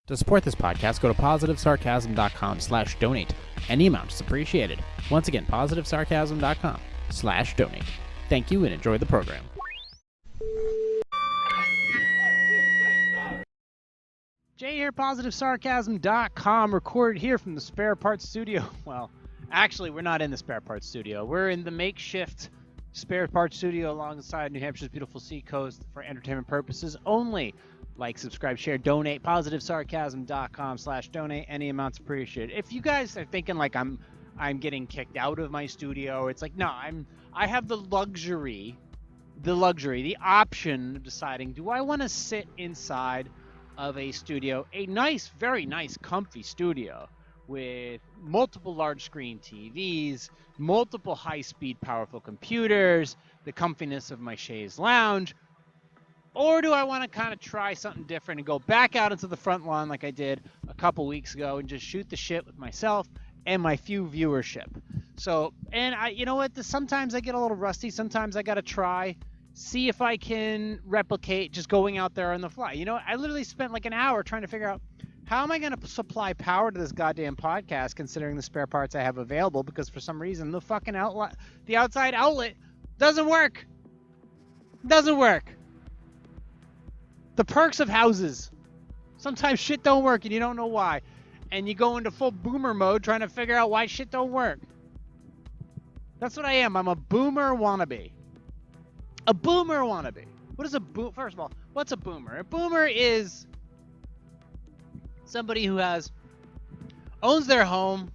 To support this podcast, go to positivesarcasm.com/donate. Any amount is appreciated. Once again, positivesarcasm.com/donate. Thank you and enjoy the program. Jay here, positivesarcasm.com, recorded here from the Spare Parts Studio. Well, actually, we're not in the Spare Parts Studio. We're in the makeshift Spare Parts Studio alongside New Hampshire's beautiful seacoast for entertainment purposes only. Like, subscribe, share, donate, positivesarcasm.com/donate. Any amounts appreciated. If you guys are thinking like I'm getting kicked out of my studio, it's like, no, I have the option of deciding, do I want to sit inside of a studio, a nice, very nice, comfy studio with multiple large screen TVs, multiple high-speed, powerful computers, the comfiness of my chaise lounge, or do I want to kind of try something different and go back out into the front lawn like I did a couple weeks ago and just shoot the shit with myself and my few viewership? So, and you know what? Sometimes I get a little rusty. Sometimes I got to try, see if I can replicate just going out there on the fly. You know, I literally spent like an hour trying to figure out, how am I going to supply power to this goddamn podcast considering the spare parts I have available? Because for some reason, the fucking the outside outlet doesn't work. Doesn't work. The perks of houses. Sometimes shit don't work and you don't know why. And you go into full boomer mode trying to figure out why shit don't work. That's what I am. I'm a boomer wannabe. A boomer wannabe. What is a boom? First of all, what's a boomer? A boomer is somebody who owns their home,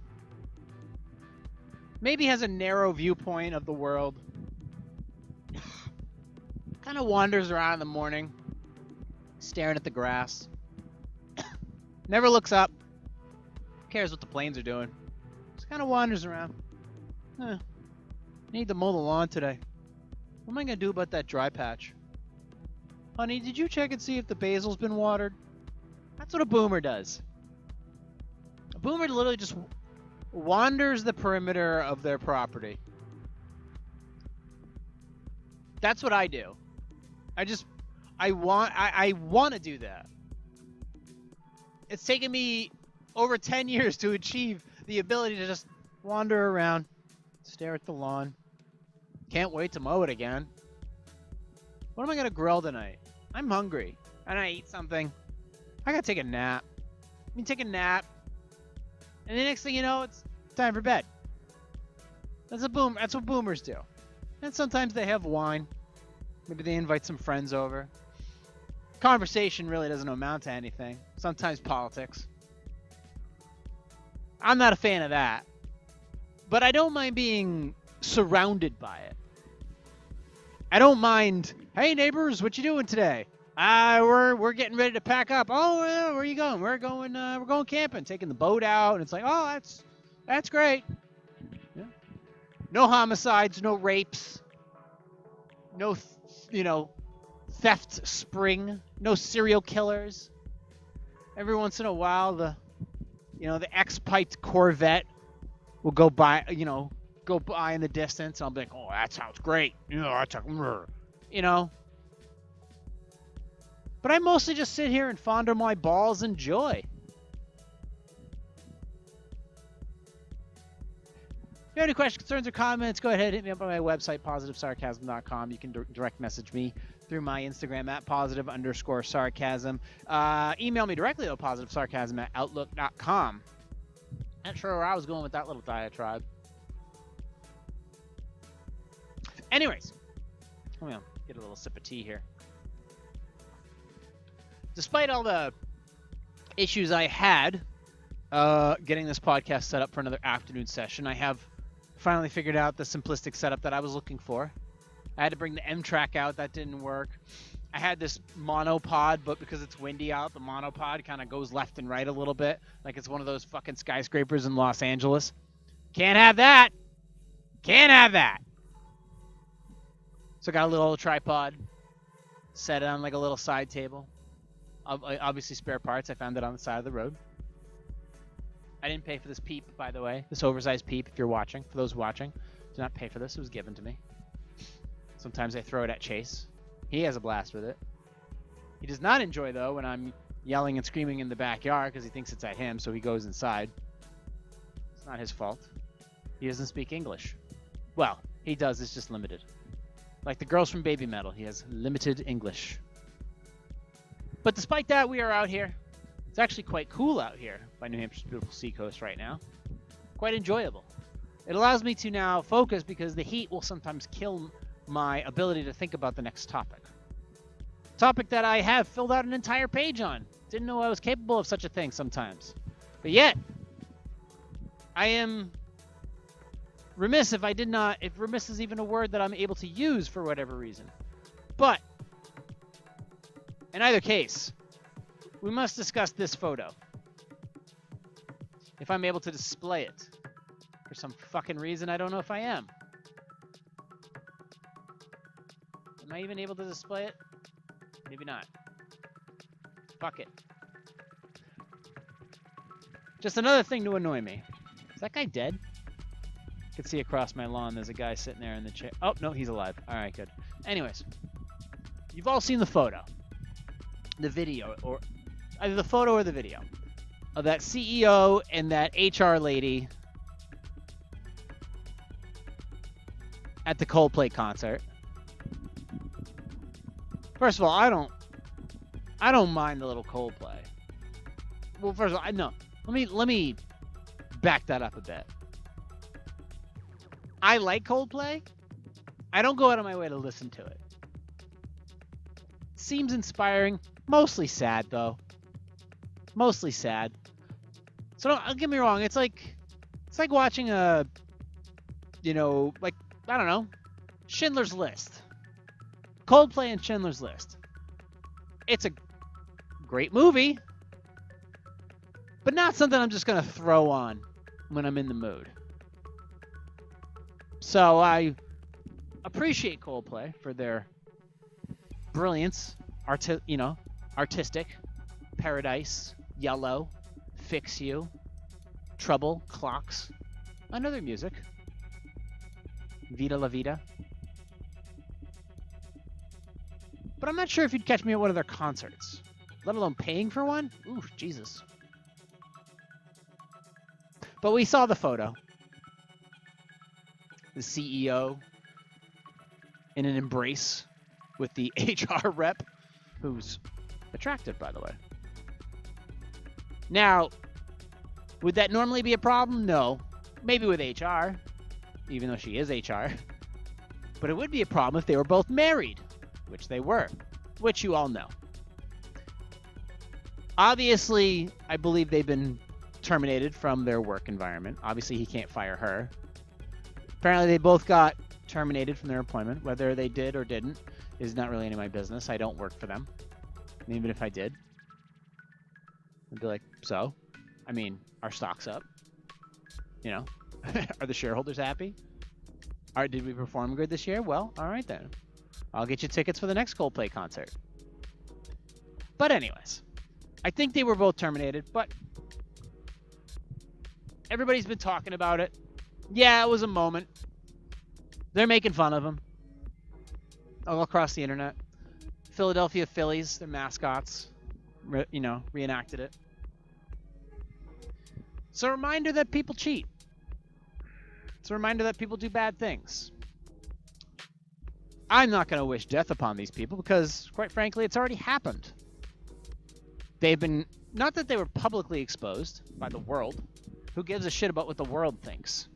maybe has a narrow viewpoint of the world, kind of wanders around in the morning, staring at the grass, never looks up, cares what the planes are doing, just kind of wanders around. Need to mow the lawn today. What am I going to do about that dry patch? Honey, did you check and see if the basil's been watered? That's what a boomer does. A boomer literally just wanders the perimeter of their property. That's what I do. I want to do that. It's taken me over 10 years to achieve the ability to just wander around, stare at the lawn. Can't wait to mow it again. What am I going to grill tonight? I'm hungry. And I eat something. I got to take a nap. Take a nap. And the next thing you know, it's time for bed. That's what boomers do. And sometimes they have wine. Maybe they invite some friends over. Conversation really doesn't amount to anything. Sometimes politics. I'm not a fan of that. But I don't mind being surrounded by it. I don't mind, hey neighbors, what you doing today? We're getting ready to pack up. Oh, where are you going? We're going camping, taking the boat out, and it's like, oh, that's great. Yeah. No homicides, no rapes, no theft spring, no serial killers. Every once in a while, the X-piped Corvette will go by in the distance, and I'll be like, oh, that sounds great. But I mostly just sit here and fondle my balls in joy. If you have any questions, concerns, or comments, go ahead and hit me up on my website, positivesarcasm.com. You can direct message me through my Instagram at @positive_sarcasm. Email me directly at positivesarcasm@outlook.com. Not sure where I was going with that little diatribe. Anyways, let me get a little sip of tea here. Despite all the issues I had getting this podcast set up for another afternoon session, I have finally figured out the simplistic setup that I was looking for. I had to bring the M track out. That didn't work. I had this monopod, but because it's windy out, the monopod kind of goes left and right a little bit, like it's one of those fucking skyscrapers in Los Angeles. Can't have that. Can't have that. So I got a little tripod, set it on like a little side table. Obviously spare parts. I found it on the side of the road. I didn't pay for this peep, by the way. This oversized peep, if you're watching. For those watching, do not pay for this. It was given to me. Sometimes I throw it at Chase. He has a blast with it. He does not enjoy, though, when I'm, yelling and screaming in the backyard because he thinks it's at him, so he goes inside. It's not his fault. He doesn't speak English. Well, he does, it's just limited. Like the girls from Baby Metal, he has limited English. But despite that, we are out here. It's actually quite cool out here by New Hampshire's beautiful seacoast right now. Quite enjoyable. It allows me to now focus because the heat will sometimes kill my ability to think about the next topic. Topic that I have filled out an entire page on. Didn't know I was capable of such a thing sometimes. But yet, I am remiss if I did not, if remiss is even a word that I'm able to use for whatever reason. But, in either case, we must discuss this photo. If I'm able to display it. For some fucking reason, I don't know if I am. Am I even able to display it? Maybe not. Fuck it. Just another thing to annoy me. Is that guy dead? I can see across my lawn there's a guy sitting there in the chair. Oh, no, he's alive. All right, good. Anyways, you've all seen the photo. The video, or either the photo or the video of that CEO and that HR lady at the Coldplay concert. First of all, I don't mind a little Coldplay. Well, first of all, no. Let me back that up a bit. I like Coldplay. I don't go out of my way to listen to it. Seems inspiring. Mostly sad, though. Mostly sad. So don't get me wrong. It's like watching a, like, I don't know, Schindler's List. Coldplay and Schindler's List. It's a great movie, but not something I'm just going to throw on when I'm in the mood. So I appreciate Coldplay for their brilliance, artistic, Paradise, Yellow, Fix You, Trouble, Clocks, and other music. Vida la Vida. But I'm not sure if you'd catch me at one of their concerts, let alone paying for one. Ooh, Jesus. But we saw the photo. The CEO in an embrace with the HR rep, who's attractive, by the way. Now, would that normally be a problem? No. Maybe with HR, even though she is HR. But it would be a problem if they were both married, which they were, which you all know. Obviously, I believe they've been terminated from their work environment. Obviously, he can't fire her. Apparently, they both got terminated from their employment. Whether they did or didn't is not really any of my business. I don't work for them. And even if I did, I'd be like, so? I mean, our stock's up. Are the shareholders happy? Did we perform good this year? Well, all right then. I'll get you tickets for the next Coldplay concert. But anyways, I think they were both terminated, but everybody's been talking about it. Yeah, it was a moment. They're making fun of him all across the internet. Philadelphia Phillies, their mascots, reenacted it. It's a reminder that people cheat. It's a reminder that people do bad things. I'm not going to wish death upon these people because, quite frankly, it's already happened. They've been, not that they were publicly exposed by the world. Who gives a shit about what the world thinks?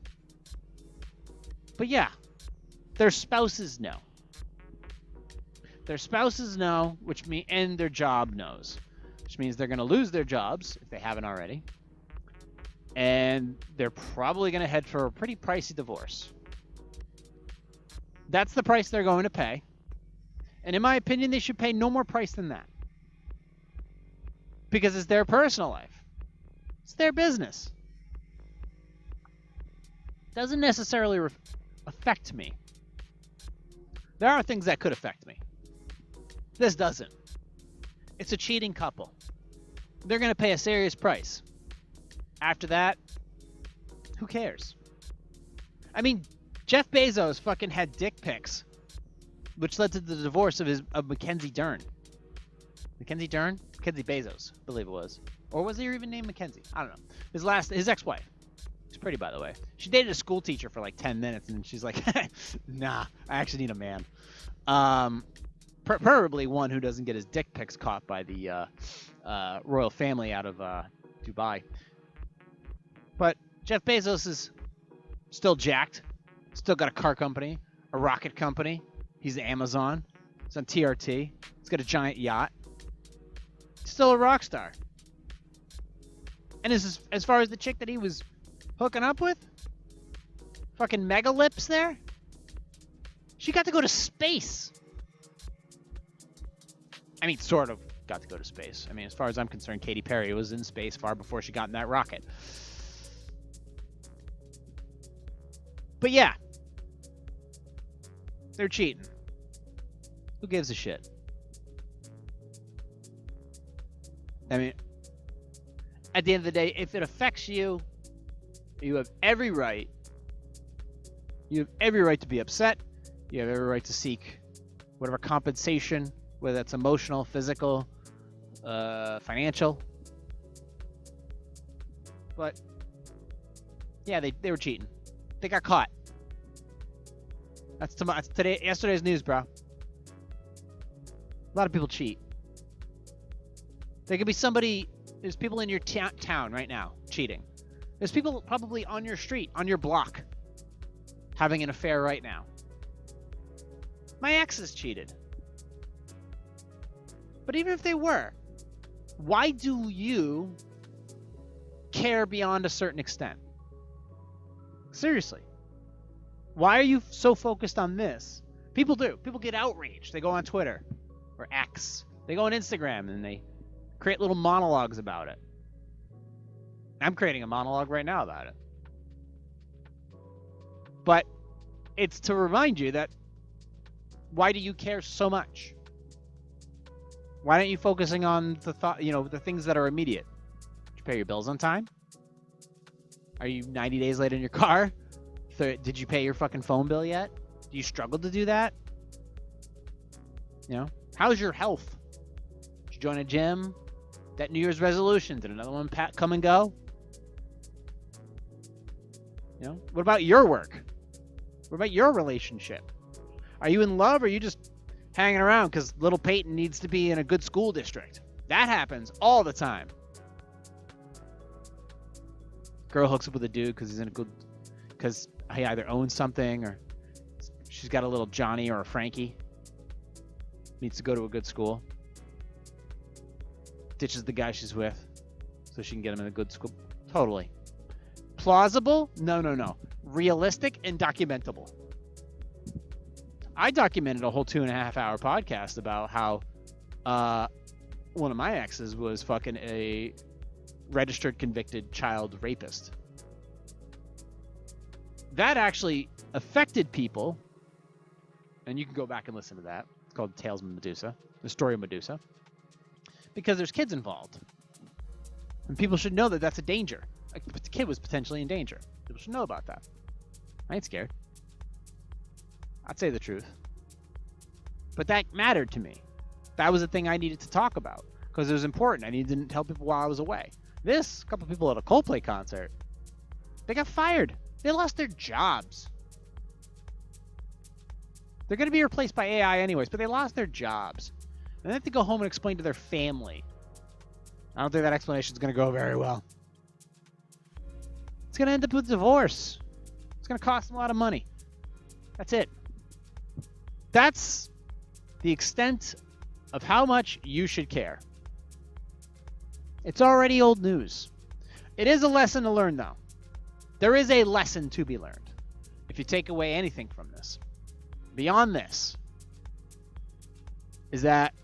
But yeah, their spouses know. Their spouses know, and their job knows, which means they're going to lose their jobs if they haven't already. And they're probably going to head for a pretty pricey divorce. That's the price they're going to pay. And in my opinion, they should pay no more price than that. Because it's their personal life. It's their business. Doesn't necessarily affect me. There are things that could affect me. This doesn't. It's a cheating couple. They're going to pay a serious price. After that, who cares? I mean, Jeff Bezos fucking had dick pics, which led to the divorce of Mackenzie Dern. Mackenzie Dern? Mackenzie Bezos, I believe it was. Or was he even named Mackenzie? I don't know. His ex-wife. She's pretty, by the way. She dated a school teacher for like 10 minutes, and she's like, nah, I actually need a man. Preferably one who doesn't get his dick pics caught by the royal family out of Dubai. But Jeff Bezos is still jacked. Still got a car company, a rocket company. He's Amazon. He's on TRT. He's got a giant yacht. Still a rock star. And as far as the chick that he was hooking up with, fucking mega lips there, she got to go to space. I mean, sort of got to go to space. I mean, as far as I'm concerned, Katy Perry was in space far before she got in that rocket. But yeah, they're cheating. Who gives a shit? I mean, at the end of the day, if it affects you, you have every right. You have every right to be upset. You have every right to seek whatever compensation, whether that's emotional, physical, financial. But yeah, they were cheating. They got caught. That's yesterday's news, bro. A lot of people cheat. There could be somebody. There's people in your town right now cheating. There's people probably on your street, on your block, having an affair right now. My ex has cheated. But even if they were, why do you care beyond a certain extent? Seriously. Why are you so focused on this? People do. People get outraged. They go on Twitter or X. They go on Instagram and they create little monologues about it. I'm creating a monologue right now about it. But it's to remind you that why do you care so much? Why aren't you focusing on the things that are immediate? Did you pay your bills on time? Are you 90 days late in your car? Did you pay your fucking phone bill yet? Do you struggle to do that? How's your health? Did you join a gym? That New Year's resolution, did another one come and go? What about your work? What about your relationship? Are you in love or are you just hanging around because little Peyton needs to be in a good school district? That happens all the time. Girl hooks up with a dude because he either owns something or she's got a little Johnny or a Frankie. Needs to go to a good school. Ditches the guy she's with so she can get him in a good school. Totally. Plausible? No. Realistic and documentable. I documented a whole 2.5-hour podcast about how one of my exes was fucking a registered convicted child rapist. That actually affected people, and you can go back and listen to that. It's called Tales of Medusa, the story of Medusa, because there's kids involved, and people should know that that's a danger. The kid was potentially in danger. People should know about that. I ain't scared. I'd say the truth. But that mattered to me. That was the thing I needed to talk about because it was important. I needed to tell people while I was away. A couple people at a Coldplay concert, they got fired. They lost their jobs. They're going to be replaced by AI anyways, but they lost their jobs. And they have to go home and explain to their family. I don't think that explanation is going to go very well. It's going to end up with divorce. It's going to cost them a lot of money. That's it. That's the extent of how much you should care. It's already old news. It is a lesson to learn, though. There is a lesson to be learned if you take away anything from this. Beyond this is that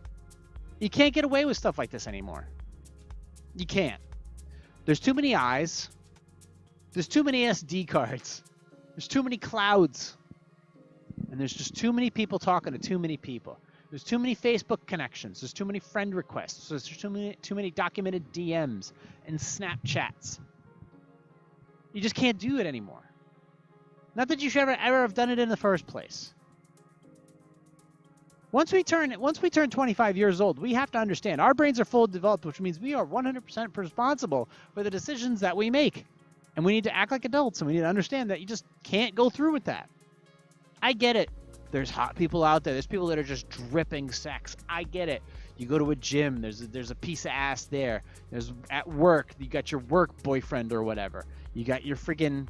you can't get away with stuff like this anymore. You can't. There's too many eyes. There's too many SD cards. There's too many clouds. And there's just too many people talking to too many people. There's too many Facebook connections. There's too many friend requests. There's too many documented DMs and Snapchats. You just can't do it anymore. Not that you should ever have done it in the first place. Once we turn 25 years old, we have to understand our brains are fully developed, which means we are 100% responsible for the decisions that we make. And we need to act like adults, and we need to understand that you just can't go through with that. I get it. There's hot people out there. There's people that are just dripping sex. I get it. You go to a gym, there's a piece of ass there. There's at work, you got your work boyfriend or whatever. You got your friggin',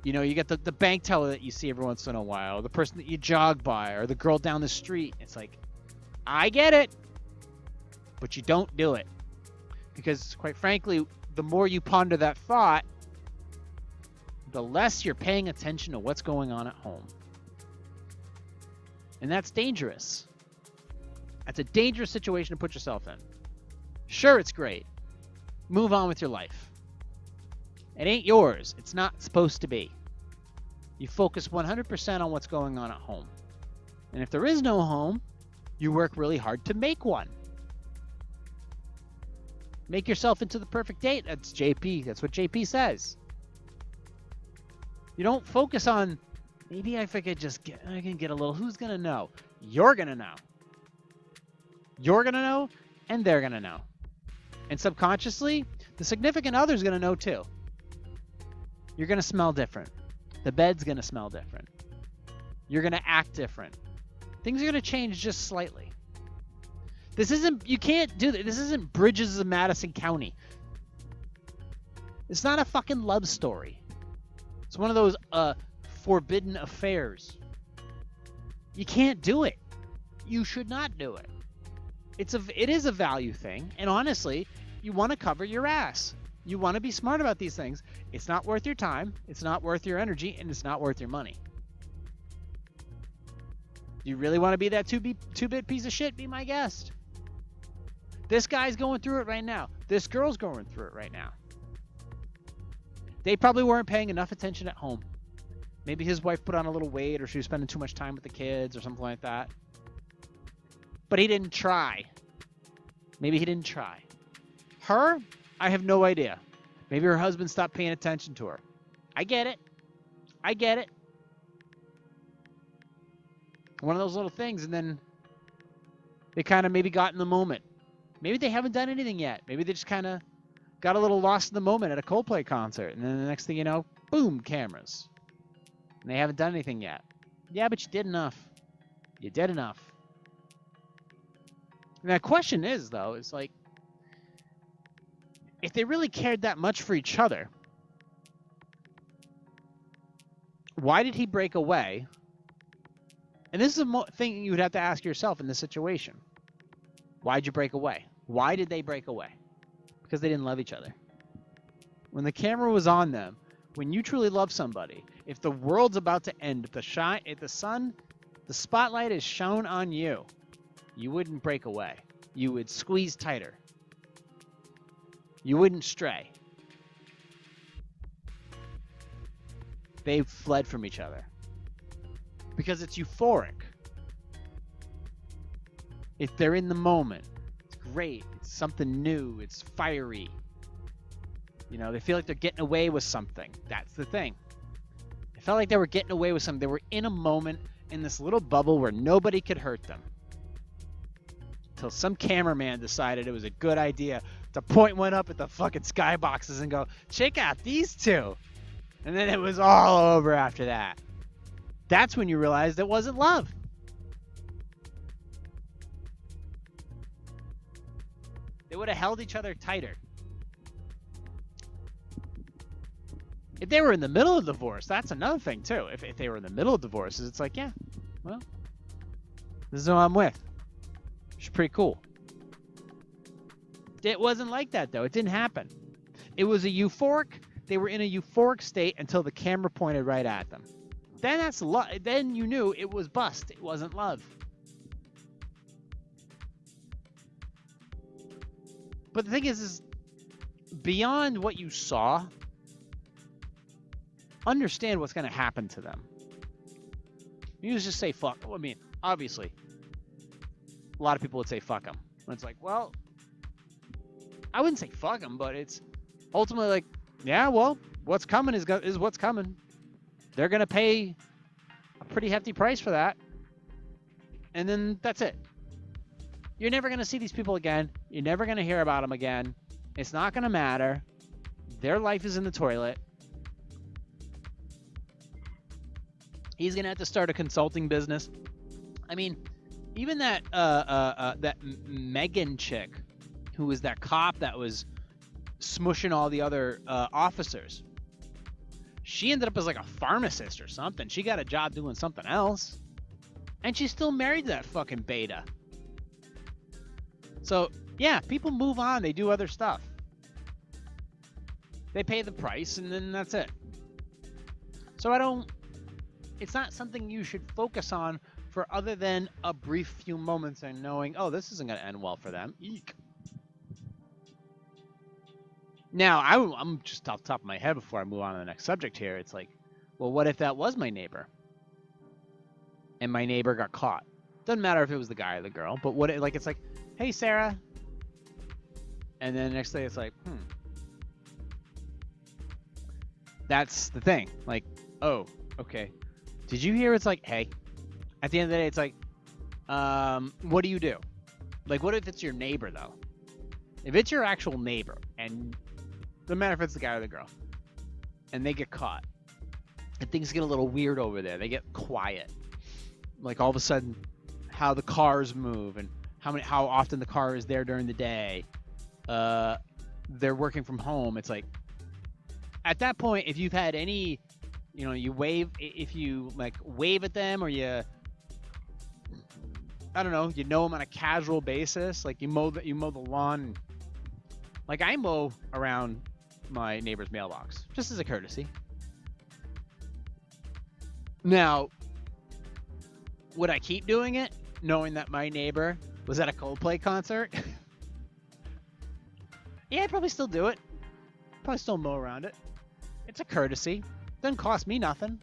you got the bank teller that you see every once in a while, the person that you jog by, or the girl down the street. It's like, I get it, but you don't do it. Because quite frankly, the more you ponder that thought, the less you're paying attention to what's going on at home. And that's dangerous. That's a dangerous situation to put yourself in. Sure, it's great. Move on with your life. It ain't yours. It's not supposed to be. You focus 100% on what's going on at home. And if there is no home, you work really hard to make one. Make yourself into the perfect date. That's JP. That's what JP says. You don't focus on, maybe if I can get a little, who's going to know? You're going to know. You're going to know, and they're going to know. And subconsciously, the significant other's going to know too. You're going to smell different. The bed's going to smell different. You're going to act different. Things are going to change just slightly. You can't do that. This isn't Bridges of Madison County. It's not a fucking love story. It's one of those forbidden affairs. You can't do it. You should not do it. It is a value thing, and honestly, you want to cover your ass. You want to be smart about these things. It's not worth your time, it's not worth your energy, and it's not worth your money. Do you really want to be that two-bit piece of shit? Be my guest. This guy's going through it right now. This girl's going through it right now. They probably weren't paying enough attention at home. Maybe his wife put on a little weight, or she was spending too much time with the kids or something like that. But he didn't try. Maybe he didn't try. Her, I have no idea. Maybe her husband stopped paying attention to her. I get it. One of those little things, and then they kind of maybe got in the moment. Maybe they haven't done anything yet. Maybe they just kind of got a little lost in the moment at a Coldplay concert, and then the next thing you know, boom, cameras. And they haven't done anything yet. Yeah, but you did enough. You did enough. And that question is, though, is like, if they really cared that much for each other, why did he break away? And this is a thing you would have to ask yourself in this situation. Why'd you break away? Why did they break away? Because they didn't love each other. When the camera was on them, when you truly love somebody, if the world's about to end, if the spotlight is shown on you, you wouldn't break away. You would squeeze tighter. You wouldn't stray. They fled from each other. Because it's euphoric. If they're in the moment, it's great. It's something new. It's fiery. They feel like they're getting away with something. That's the thing. It felt like they were getting away with something. They were in a moment in this little bubble where nobody could hurt them. Until some cameraman decided it was a good idea to point one up at the fucking skyboxes and go, check out these two. And then it was all over after that. That's when you realized it wasn't love. They would have held each other tighter. If they were in the middle of divorce, that's another thing too. If they were in the middle of divorces, it's like, yeah, well, this is who I'm with. She's pretty cool. It wasn't like that though. It didn't happen. It was they were in a euphoric state until the camera pointed right at them. Then that's love. Then you knew it was bust. It wasn't love. But the thing is beyond what you saw, understand what's going to happen to them. You just say fuck. I mean, obviously, a lot of people would say fuck them. And it's like, well, I wouldn't say fuck them, but it's ultimately like, yeah, well, what's coming is what's coming. They're going to pay a pretty hefty price for that. And then that's it. You're never going to see these people again. You're never going to hear about them again. It's not going to matter. Their life is in the toilet. He's going to have to start a consulting business. I mean, even that Megan chick, who was that cop that was smushing all the other officers, she ended up as like a pharmacist or something. She got a job doing something else. And she's still married to that fucking beta. So, yeah, people move on. They do other stuff. They pay the price, and then that's it. So it's not something you should focus on for other than a brief few moments and knowing, oh, this isn't going to end well for them. Eek. Now, I'm just off the top of my head before I move on to the next subject here. It's like, well, what if that was my neighbor? And my neighbor got caught. Doesn't matter if it was the guy or the girl, but what it's like, hey, Sarah. And then the next day it's like, That's the thing. Like, oh, okay. Did you hear? It's like, hey. At the end of the day, it's like, what do you do? Like, what if it's your neighbor, though? If it's your actual neighbor, and no matter if it's the guy or the girl, and they get caught, and things get a little weird over there, they get quiet. Like, all of a sudden, how the cars move, and how often the car is there during the day. They're working from home. It's like, at that point, if you've had any, you wave, if you like wave at them, or I don't know, you know them on a casual basis, like you mow the lawn. Like, I mow around my neighbor's mailbox just as a courtesy. Now, would I keep doing it, knowing that my neighbor was at a Coldplay concert? Yeah, I'd probably still do it. Probably still mow around it. It's a courtesy. Doesn't cost me nothing.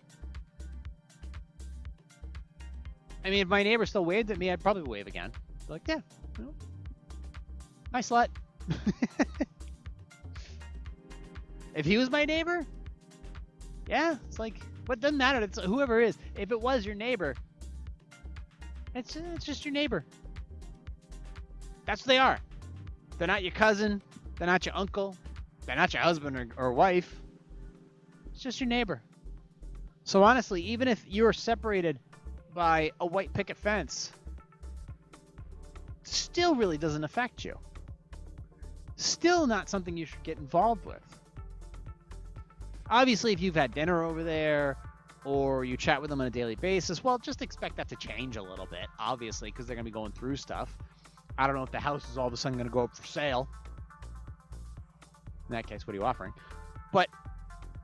I mean, if my neighbor still waved at me, I'd probably wave again. Like, yeah, nice slut. If he was my neighbor, yeah, it's like, what doesn't matter. It's whoever it is. If it was your neighbor, it's just your neighbor. That's what they are. They're not your cousin. They're not your uncle. They're not your husband or wife. It's just your neighbor. So honestly, even if you're separated by a white picket fence, still really doesn't affect you. Still not something you should get involved with. Obviously, if you've had dinner over there or you chat with them on a daily basis, well, just expect that to change a little bit, obviously, because they're going to be going through stuff. I don't know if the house is all of a sudden going to go up for sale. In that case, what are you offering? But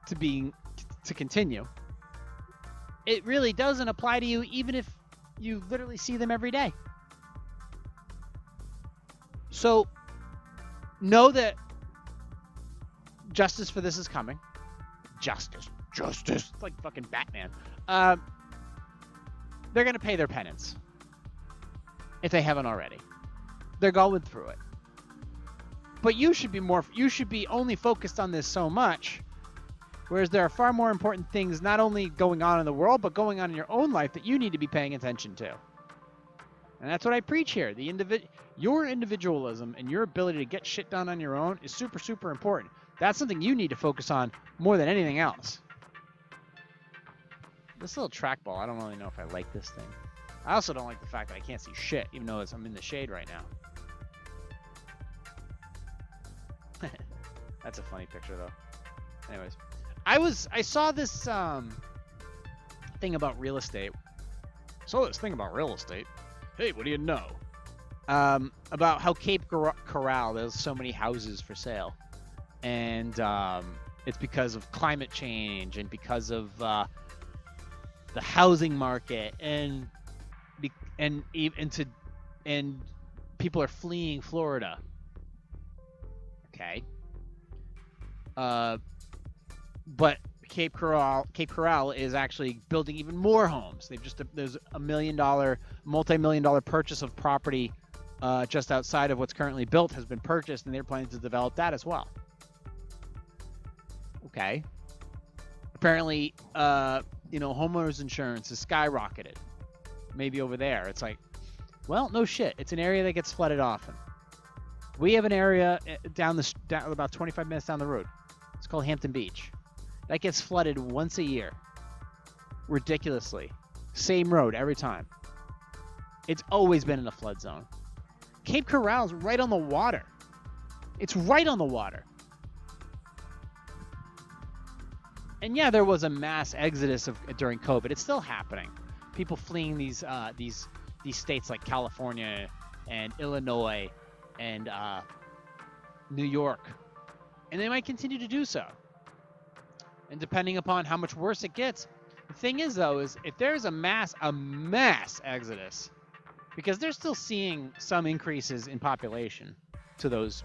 to continue, it really doesn't apply to you even if you literally see them every day. So know that justice for this is coming. Justice. It's like fucking Batman. They're going to pay their penance if they haven't already. They're going through it. But you should be only focused on this so much, whereas there are far more important things not only going on in the world, but going on in your own life that you need to be paying attention to. And that's what I preach here. Your individualism and your ability to get shit done on your own is super, super important. That's something you need to focus on more than anything else. This little trackball, I don't really know if I like this thing. I also don't like the fact that I can't see shit, even though I'm in the shade right now. That's a funny picture, though. Anyways, I saw this thing about real estate. Hey, what do you know? About how Cape Coral, there's so many houses for sale. And it's because of climate change and because of the housing market and people are fleeing Florida. Okay. But Cape Coral is actually building even more homes. There's a multi-million-dollar purchase of property just outside of what's currently built has been purchased, and they're planning to develop that as well. Okay. Apparently, homeowners insurance is skyrocketed. Maybe over there, it's like, Well, no shit. It's an area that gets flooded often. We have an area down about 25 minutes down the road. It's called Hampton Beach. That gets flooded once a year. Ridiculously. Same road every time. It's always been in a flood zone. Cape Coral's right on the water. It's right on the water. And yeah, there was a mass exodus during COVID. It's still happening. People fleeing these states like California and Illinois and New York, and they might continue to do so. And depending upon how much worse it gets, the thing is though, is if there's a mass exodus, because they're still seeing some increases in population to those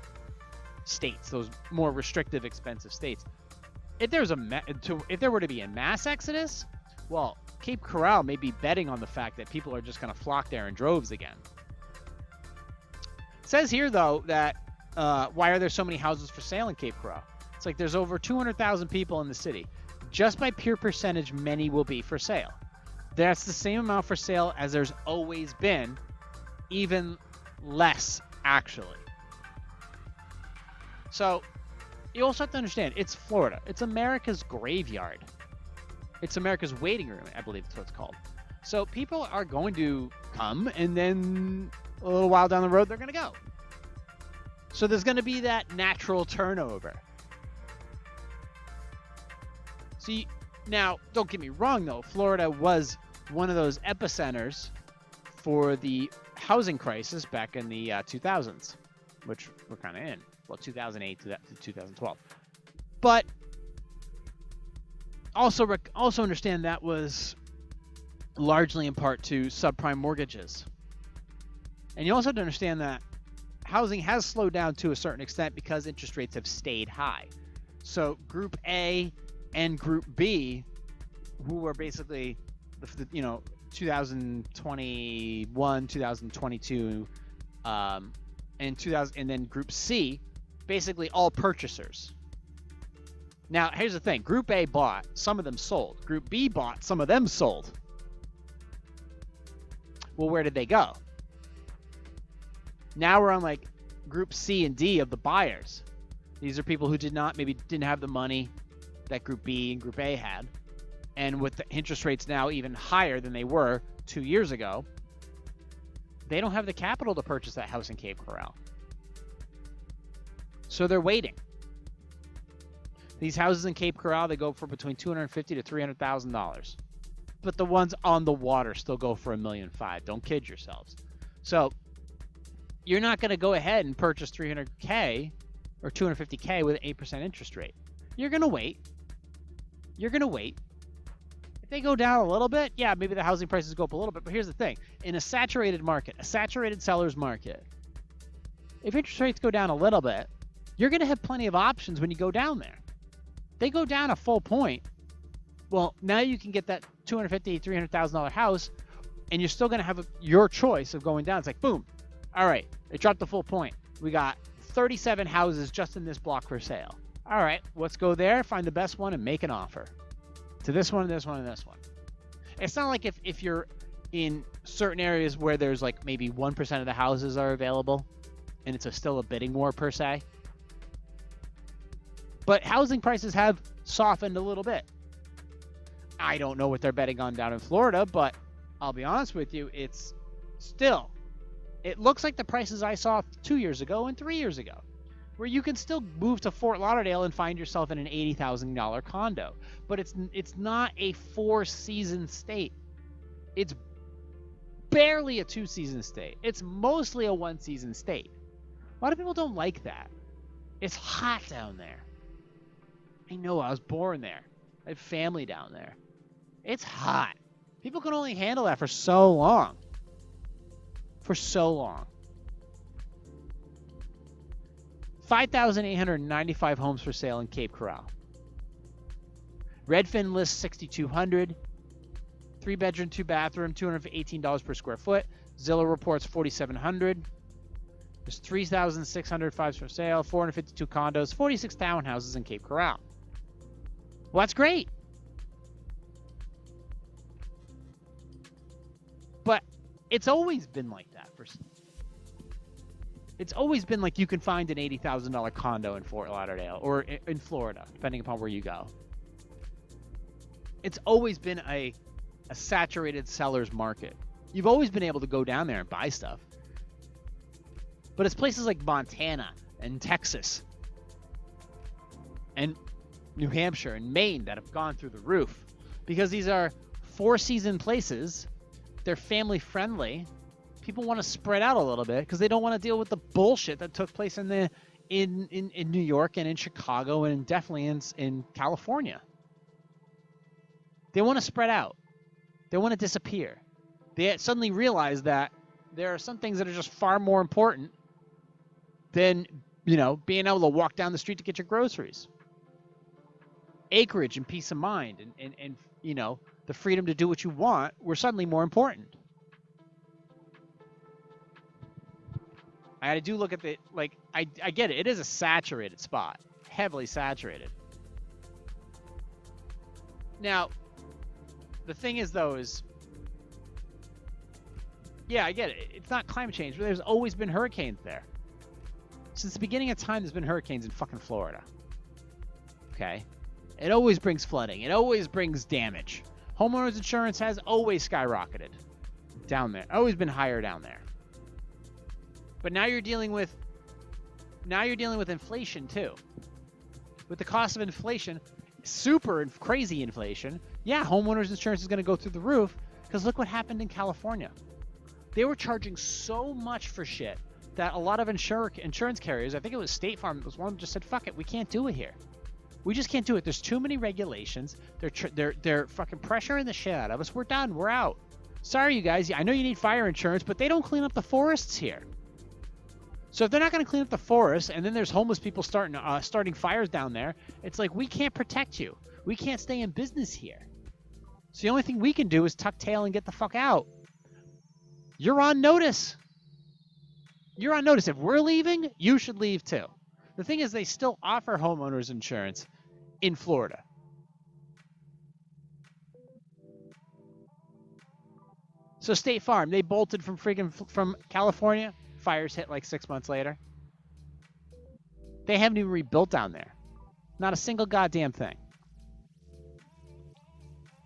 states, those more restrictive, expensive states. If there were to be a mass exodus, well, Cape Coral may be betting on the fact that people are just going to flock there in droves again. It says here, though, that why are there so many houses for sale in Cape Coral? It's like there's over 200,000 people in the city. Just by pure percentage, many will be for sale. That's the same amount for sale as there's always been, even less, actually. So you also have to understand, it's Florida. It's America's graveyard. It's America's waiting room, I believe that's what it's called. So people are going to come, and then a little while down the road, they're going to go. So there's going to be that natural turnover. See, now, don't get me wrong, though. Florida was one of those epicenters for the housing crisis back in the 2000s, which we're kind of in. Well, 2008 to 2012. But also understand that was largely in part to subprime mortgages. And you also have to understand that housing has slowed down to a certain extent because interest rates have stayed high. So Group A and Group B, who were basically, 2021, 2022, and then Group C, basically all purchasers. Now, here's the thing. Group A bought, some of them sold. Group B bought, some of them sold. Well, where did they go? Now we're on like Group C and D of the buyers. These are people who didn't have the money that Group B and Group A had. And with the interest rates now even higher than they were 2 years ago, they don't have the capital to purchase that house in Cape Coral. So they're waiting. These houses in Cape Coral, they go for between $250,000 to $300,000. But the ones on the water still go for $1.5 million. Don't kid yourselves. So you're not going to go ahead and purchase $300K or $250K with an 8% interest rate. You're going to wait. If they go down a little bit, yeah, maybe the housing prices go up a little bit. But here's the thing. In a saturated market, a saturated seller's market, if interest rates go down a little bit, you're going to have plenty of options when you go down there. They go down a full point. Well, now you can get that $250,000, $300,000 house, and you're still going to have your choice of going down. It's like, boom. All right, it dropped a full point. We got 37 houses just in this block for sale. All right, let's go there, find the best one, and make an offer to this one, and this one, and this one. It's not like if you're in certain areas where there's like maybe 1% of the houses are available, and it's still a bidding war per se. But housing prices have softened a little bit. I don't know what they're betting on down in Florida, but I'll be honest with you, it looks like the prices I saw 2 years ago and 3 years ago, where you can still move to Fort Lauderdale and find yourself in an $80,000 condo. But it's not a 4-season state. It's barely a 2-season state. It's mostly a 1-season state. A lot of people don't like that. It's hot down there. I know, I was born there. I have family down there. It's hot. People can only handle that for so long. For so long. 5,895 homes for sale in Cape Coral. Redfin lists 6,200. 3-bedroom, 2-bathroom, $218 per square foot. Zillow reports 4,700. There's 3,605 for sale, 452 condos, 46 townhouses in Cape Coral. Well, that's great. But It's always been like that. It's always been like you can find an $80,000 condo in Fort Lauderdale or in Florida, depending upon where you go. It's always been a saturated seller's market. You've always been able to go down there and buy stuff. But it's places like Montana and Texas and New Hampshire and Maine that have gone through the roof because these are four-season places. They're family-friendly. People want to spread out a little bit because they don't want to deal with the bullshit that took place in New York and in Chicago and definitely in California. They want to spread out. They want to disappear. They suddenly realize that there are some things that are just far more important than, being able to walk down the street to get your groceries. Acreage and peace of mind and the freedom to do what you want were suddenly more important. I do look at I get it. It is a saturated spot, heavily saturated. Now, the thing is, though, yeah, I get it. It's not climate change, but there's always been hurricanes there. Since the beginning of time, there's been hurricanes in fucking Florida. Okay? It always brings flooding. It always brings damage. Homeowners insurance has always skyrocketed down there. Always been higher down there. But now you're dealing with inflation too. With the cost of inflation, super and crazy inflation, yeah, homeowners insurance is going to go through the roof because look what happened in California. They were charging so much for shit that a lot of insurance carriers, I think it was State Farm, was one just said, "Fuck it, we can't do it here. We just can't do it. There's too many regulations. They're fucking pressuring the shit out of us. We're done. We're out. Sorry, you guys. I know you need fire insurance, but they don't clean up the forests here. So if they're not going to clean up the forest, and then there's homeless people starting fires down there, it's like we can't protect you. We can't stay in business here. So the only thing we can do is tuck tail and get the fuck out. You're on notice. You're on notice. If we're leaving, you should leave too." The thing is, they still offer homeowners insurance in Florida. So State Farm, they bolted from California. Fires hit like 6 months later. They haven't even rebuilt down there. Not a single goddamn thing.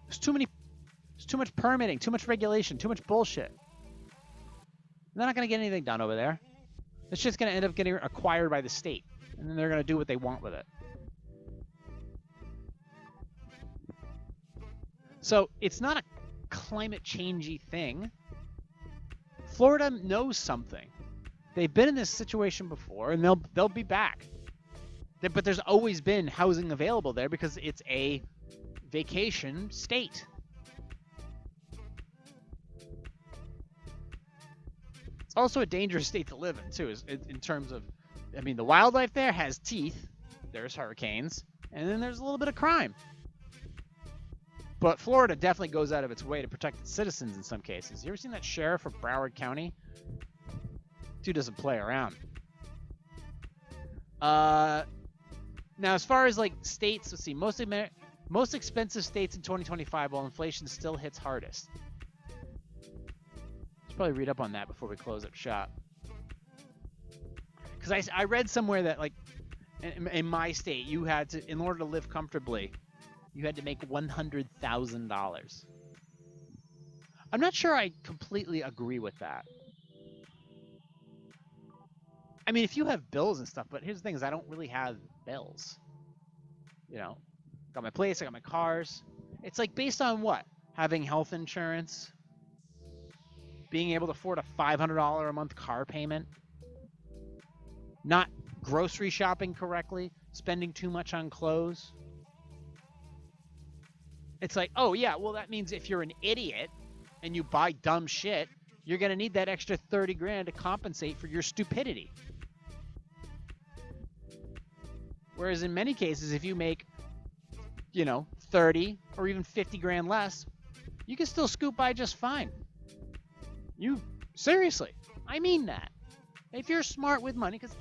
There's too much permitting, too much regulation, too much bullshit. They're not going to get anything done over there. It's just going to end up getting acquired by the state. And then they're going to do what they want with it. So it's not a climate changey thing. Florida knows something. They've been in this situation before, and they'll be back. But there's always been housing available there because it's a vacation state. It's also a dangerous state to live in, too, in terms of, the wildlife there has teeth. There's hurricanes, and then there's a little bit of crime. But Florida definitely goes out of its way to protect its citizens in some cases. You ever seen that sheriff of Broward County? Dude doesn't play around. Now, as far as states, let's see, most expensive states in 2025 while inflation still hits hardest. Should probably read up on that before we close up shop. Because I read somewhere that in my state, you had to, in order to live comfortably, you had to make $100,000. I'm not sure I completely agree with that. If you have bills and stuff, but here's the thing is I don't really have bills. Got my place, I got my cars. It's based on what? Having health insurance, being able to afford a $500 a month car payment, not grocery shopping correctly, spending too much on clothes. It's oh yeah, well that means if you're an idiot and you buy dumb shit, you're going to need that extra 30 grand to compensate for your stupidity. Whereas in many cases, if you make, 30 or even 50 grand less, you can still scoot by just fine. Seriously, I mean that. If you're smart with money, because,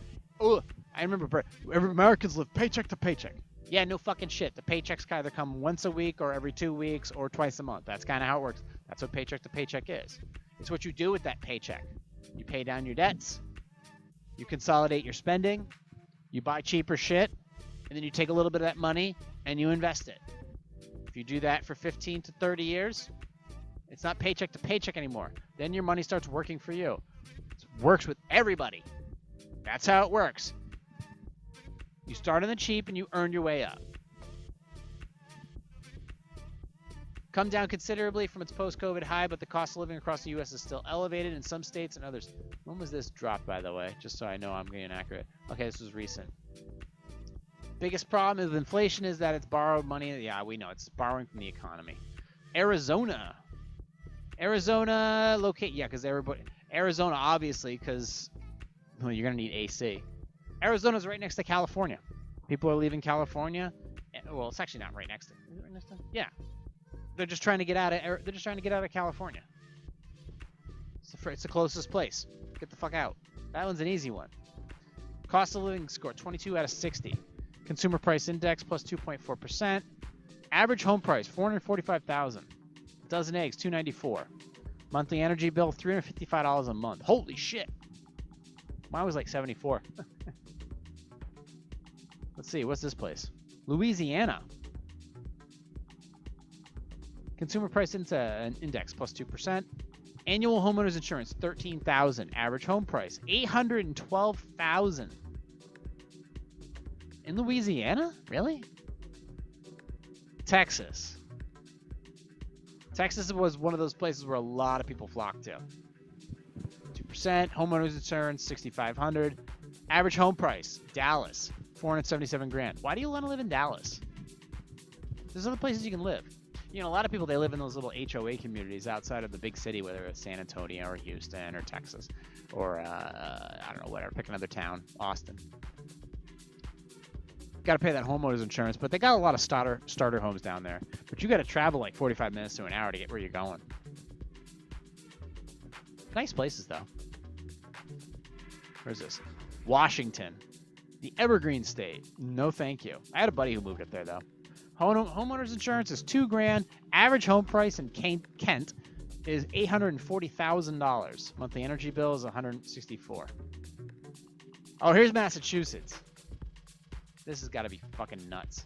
I remember Americans live paycheck to paycheck. Yeah, no fucking shit. The paychecks either come once a week or every 2 weeks or twice a month. That's kind of how it works. That's what paycheck to paycheck is. It's what you do with that paycheck. You pay down your debts, you consolidate your spending, you buy cheaper shit, and then you take a little bit of that money and you invest it. If you do that for 15 to 30 years, it's not paycheck to paycheck anymore. Then your money starts working for you. It works with everybody. That's how it works. You start on the cheap and you earn your way up. Come down considerably from its post-COVID high, but the cost of living across the U.S. is still elevated in some states and others. When was this dropped, by the way? Just so I know I'm getting accurate. Okay, this was recent. Biggest problem with inflation is that it's borrowed money. Yeah, we know. It's borrowing from the economy. Arizona, locate. Yeah, because everybody. Arizona, obviously, because well, you're going to need AC. Arizona's right next to California. People are leaving California. Well, it's actually not right next to. Is it right next to? Yeah. They're just trying to get out of. They're just trying to get out of California. It's the closest place. Get the fuck out. That one's an easy one. Cost of living score 22 out of 60. Consumer price index plus 2.4%. Average home price $445,000. Dozen eggs $294. Monthly energy bill $355 a month. Holy shit. Mine was like $74. Let's see. What's this place? Louisiana. Consumer price index plus 2%. Annual homeowners insurance $13,000. Average home price $812,000. In Louisiana? Really? Texas. Texas was one of those places where a lot of people flocked to. 2%. Homeowners insurance $6,500. Average home price Dallas $477,000. Why do you want to live in Dallas? There's other places you can live. You know, a lot of people, they live in those little HOA communities outside of the big city, whether it's San Antonio or Houston or Texas or, I don't know, whatever. Pick another town. Austin. Got to pay that homeowners insurance, but they got a lot of starter homes down there. But you got to travel like 45 minutes to an hour to get where you're going. Nice places, though. Where's this? Washington. The Evergreen State. No thank you. I had a buddy who moved up there, though. Homeowners insurance is $2,000. Average home price in Kent is $840,000. Monthly energy bill is $164. Oh, here's Massachusetts. This has got to be fucking nuts.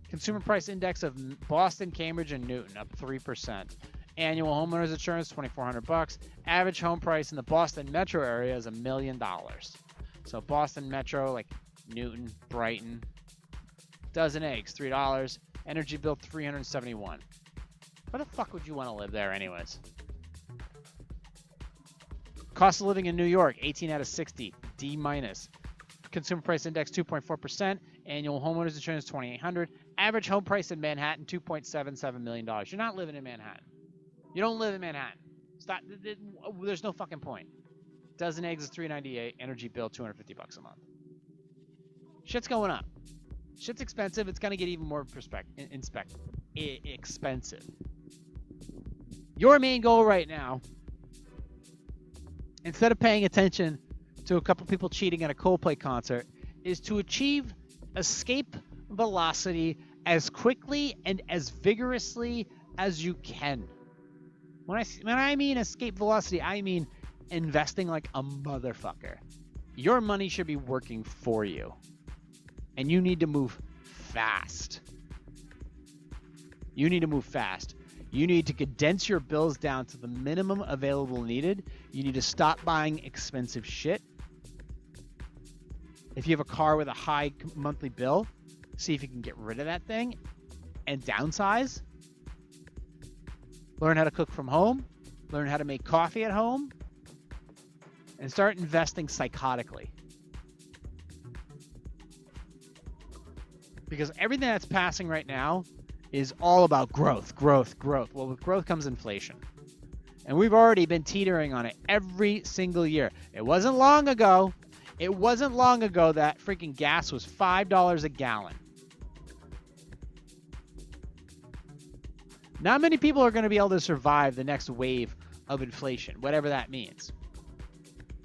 Consumer price index of Boston, Cambridge, and Newton up 3%. Annual homeowners insurance $2,400. Average home price in the Boston metro area is $1 million. So Boston metro, like Newton, Brighton. Dozen eggs $3. Energy bill $371. Why the fuck would you want to live there anyways? Cost of living in New York 18 out of 60. D minus. Consumer price index 2.4%. Annual homeowners insurance $2,800. Average home price in Manhattan $2.77 million. You're not living in Manhattan. You don't live in Manhattan. Stop. There's no fucking point. Dozen eggs is $398. Energy bill $250 a month. Shit's going up. Shit's expensive. It's gonna get even more expensive. Your main goal right now, instead of paying attention to a couple people cheating at a Coldplay concert, is to achieve escape velocity as quickly and as vigorously as you can. When I mean escape velocity, I mean investing like a motherfucker. Your money should be working for you. And you need to move fast. You need to move fast. You need to condense your bills down to the minimum available needed. You need to stop buying expensive shit. If you have a car with a high monthly bill, see if you can get rid of that thing and downsize. Learn how to cook from home. Learn how to make coffee at home. And start investing psychotically. Because everything that's passing right now is all about growth. Well, with growth comes inflation. And we've already been teetering on it every single year. It wasn't long ago that freaking gas was $5 a gallon. Not many people are going to be able to survive the next wave of inflation, whatever that means.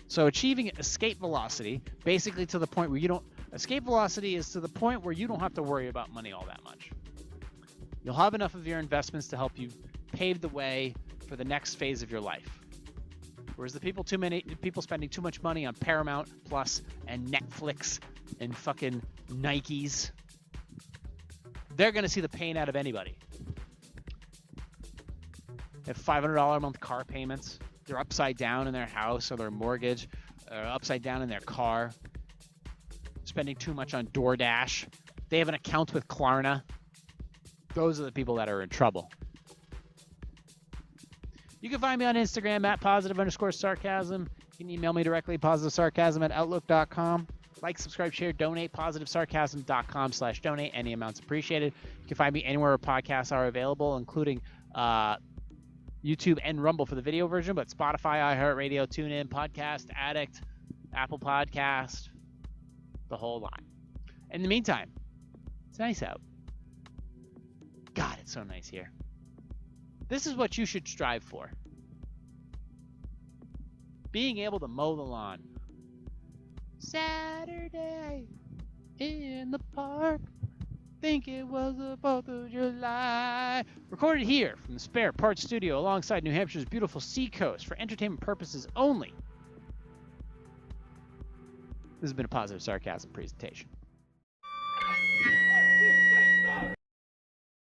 So achieving escape velocity, basically to the point where you don't... Escape velocity is to the point where you don't have to worry about money all that much. You'll have enough of your investments to help you pave the way for the next phase of your life. Whereas the people spending too much money on Paramount Plus and Netflix and fucking Nikes, they're going to see the pain out of anybody. They have $500 a month car payments. They're upside down in their house or their mortgage, or upside down in their car. Spending too much on DoorDash. They have an account with Klarna. Those are the people that are in trouble. You can find me on Instagram at @positive_sarcasm. You can email me directly, positivesarcasm@outlook.com. Like, subscribe, share, donate, positivesarcasm.com/donate. Any amounts appreciated. You can find me anywhere where podcasts are available, including YouTube and Rumble for the video version, but Spotify, iHeartRadio, TuneIn, Podcast Addict, Apple Podcast, the whole lot. In the meantime, it's nice out. God, it's so nice here. This is what you should strive for. Being able to mow the lawn. Saturday in the park. Think it was the 4th of July. Recorded here from the Spare Parts Studio alongside New Hampshire's beautiful seacoast for entertainment purposes only. This has been a Positive Sarcasm presentation.